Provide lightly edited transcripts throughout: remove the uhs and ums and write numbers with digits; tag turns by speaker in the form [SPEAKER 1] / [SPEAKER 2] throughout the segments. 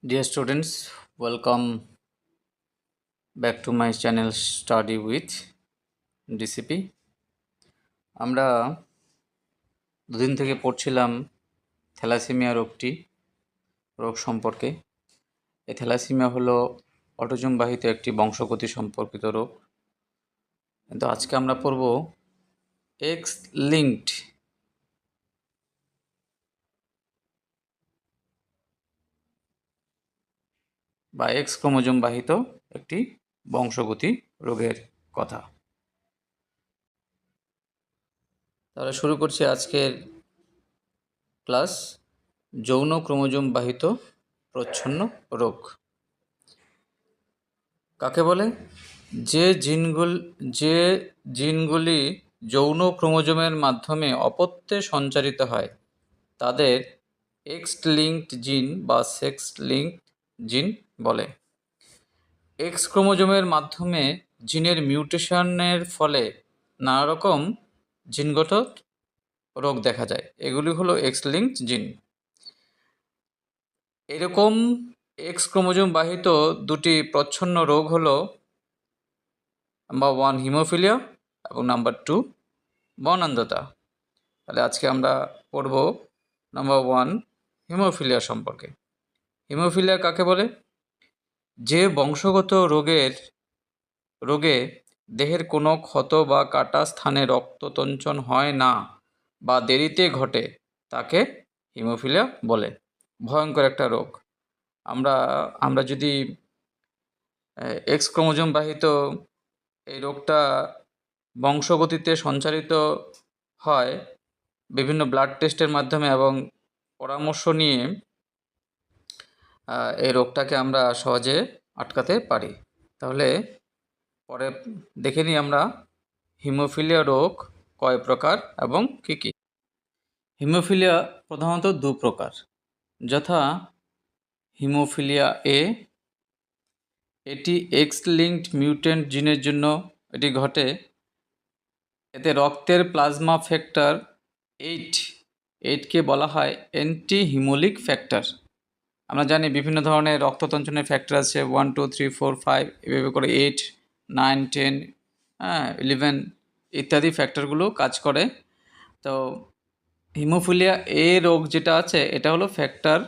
[SPEAKER 1] Dear students, welcome back to my channel Study with DCP. আমরা দুদিন থেকে পড়ছিলাম থ্যালাসেমিয়া রোগ সম্পর্কে। এই থ্যালাসেমিয়া হলো অটিজম বাহিত একটি বংশগতি সম্পর্কিত রোগ। কিন্তু আজকে আমরা পড়ব এক্স লিঙ্কড বা এক্স ক্রোমোজোম বাহিত একটি বংশগতি রোগের কথা। তাহলে শুরু করছি আজকের ক্লাস। যৌন ক্রোমোজোম বাহিত প্রচ্ছন্ন রোগ কাকে বলে? যে জিনগুলি যৌন ক্রোমোজোমের মাধ্যমে অপত্যে সঞ্চারিত হয় তাদের এক্স লিঙ্কড জিন বা সেক্স লিঙ্কড জিন বলে। এক্স ক্রোমোজোমের মাধ্যমে জিনের মিউটেশনের ফলে নানা রকম জিনগত রোগ দেখা যায়। এগুলি হলো এক্স লিঙ্কড জিন। এরকম এক্স ক্রোমোজোম বাহিত দুটি প্রচ্ছন্ন রোগ হলো নাম্বার 1 হিমোফিলিয়া এবং নাম্বার 2 বর্ণান্ধতা। তাহলে আজকে আমরা পড়ব নাম্বার 1 হিমোফিলিয়া সম্পর্কে। হিমোফিলিয়া কাকে বলে? যে বংশগত রোগে দেহের কোনো ক্ষত বা কাটা স্থানে রক্ততঞ্চন হয় না বা দেরিতে ঘটে তাকে হিমোফিলিয়া বলে। ভয়ঙ্কর একটা রোগ। আমরা যদি এক্স ক্রোমোজোম বাহিত এই রোগটা বংশগতিতে সঞ্চারিত হয় বিভিন্ন ব্লাড টেস্টের মাধ্যমে এবং পরামর্শ নিয়ে এই রোগটাকে আমরা সহজে আটকাতে পারি। তাহলে পরে দেখে নিই আমরা হিমোফিলিয়া রোগ কয় প্রকার এবং কী কী। হিমোফিলিয়া প্রধানত দু প্রকার, যথা হিমোফিলিয়া এ, এটি এক্স লিঙ্কড মিউট্যান্ট জিনের জন্য এটি ঘটে। এতে রক্তের প্লাজমা ফ্যাক্টর 8কে বলা হয় অ্যান্টি হিমোলিক ফ্যাক্টর। আমরা জানি বিভিন্ন ধরনের রক্ততঞ্চনের ফ্যাক্টর আছে, 1 2 3 4 5 এভাবে করে 8 9 10 11 ইত্যাদি ফ্যাক্টরগুলো কাজ করে। তো হিমোফিলিয়া এ রোগ যেটা আছে এটা হলো ফ্যাক্টর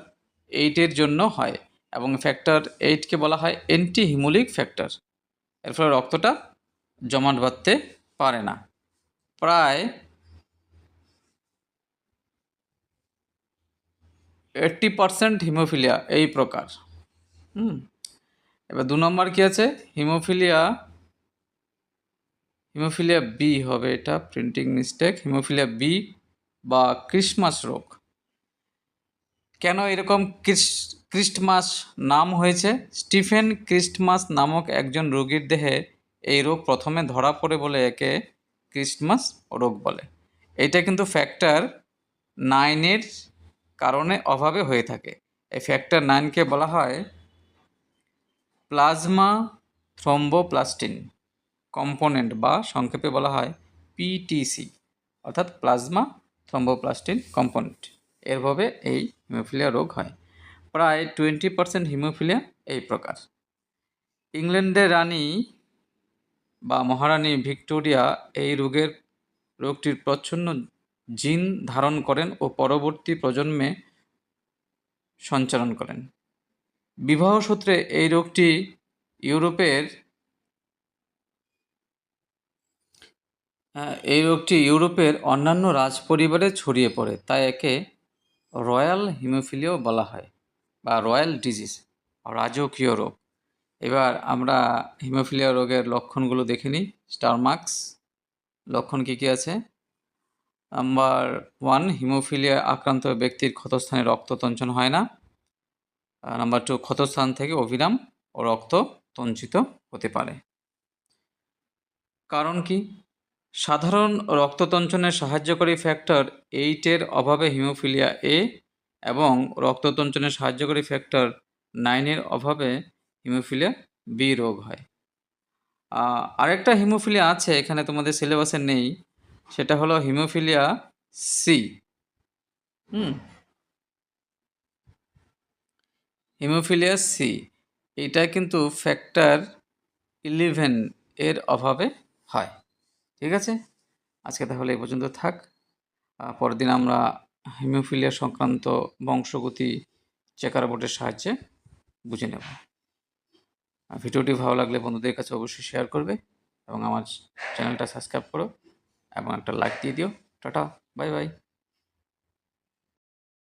[SPEAKER 1] 8-এর জন্য হয় এবং ফ্যাক্টর 8কে বলা হয় অ্যান্টি হিমোলিক ফ্যাক্টর। এর ফলে রক্তটা জমাট বাঁধতে পারে না। প্রায় 80% হিমোফিলিয়া এই প্রকার। এবার 2 নম্বর কী আছে? হিমোফিলিয়া বি হবে, এটা প্রিন্টিং মিস্টেক। হিমোফিলিয়া বি বা ক্রিসমাস রোগ। কেন এরকম ক্রিস্টমাস নাম হয়েছে? স্টিফেন ক্রিস্টমাস নামক একজন রোগীর দেহে এই রোগ প্রথমে ধরা পড়ে বলে একে ক্রিস্টমাস রোগ বলে। এটা কিন্তু ফ্যাক্টর 9-এর কারণে অভাবে হয়ে থাকে। এই ফ্যাক্টর 9কে বলা হয় প্লাজমা থ্রম্বোপ্লাস্টিন কম্পোনেন্ট বা সংক্ষেপে বলা হয় পিটিসি, অর্থাৎ প্লাজমা থ্রম্বোপ্লাস্টিন কম্পোনেন্ট। এরভাবে এই হিমোফিলিয়া রোগ হয়। প্রায় 20% হিমোফিলিয়া এই প্রকার। ইংল্যান্ডের রানী বা মহারানী ভিক্টোরিয়া এই রোগটির প্রচ্ছন্ন জিন ধারণ করেন ও পরবর্তী প্রজন্মে সঞ্চালন করেন। বিবাহ সূত্রে এই রোগটি ইউরোপের অন্যান্য রাজপরিবারে ছড়িয়ে পড়ে, তাই একে রয়্যাল হিমোফিলিয়াও বলা হয় বা রয়্যাল ডিজিজ, রাজকীয় রোগ। এবার আমরা হিমোফিলিয়া রোগের লক্ষণগুলো দেখে নিই। স্টার মার্কস লক্ষণ কী কী আছে? নাম্বার 1 হিমোফিলিয়া আক্রান্ত ব্যক্তির ক্ষতস্থানে রক্ততঞ্চন হয় না। নাম্বার 2 ক্ষতস্থান থেকে অবিরাম ও রক্ত তঞ্চিত হতে পারে। কারণ কি? সাধারণ রক্ততঞ্চনের সাহায্যকারী ফ্যাক্টর 8-এর অভাবে হিমোফিলিয়া এ এবং রক্ততঞ্চনের সাহায্যকারী ফ্যাক্টর 9-এর অভাবে হিমোফিলিয়া বি রোগ হয়। আরেকটা হিমোফিলিয়া আছে, এখানে তোমাদের সিলেবাসে নেই, সেটা হলো হিমোফিলিয়া সি। হিমোফিলিয়া সি এইটা কিন্তু ফ্যাক্টর 11 এর অভাবে হয়। ঠিক আছে, আজকে তাহলে এই পর্যন্ত থাক। পরের দিন আমরা হিমোফিলিয়া সংক্রান্ত বংশগতি চেকার বোর্ডের সাহায্যে বুঝে নেব। ভিডিওটি ভালো লাগলে বন্ধুদের কাছে অবশ্যই শেয়ার করবে এবং আমার চ্যানেলটা সাবস্ক্রাইব করো এবং একটা লাইক দিয়ে দিও। Tata, bye bye.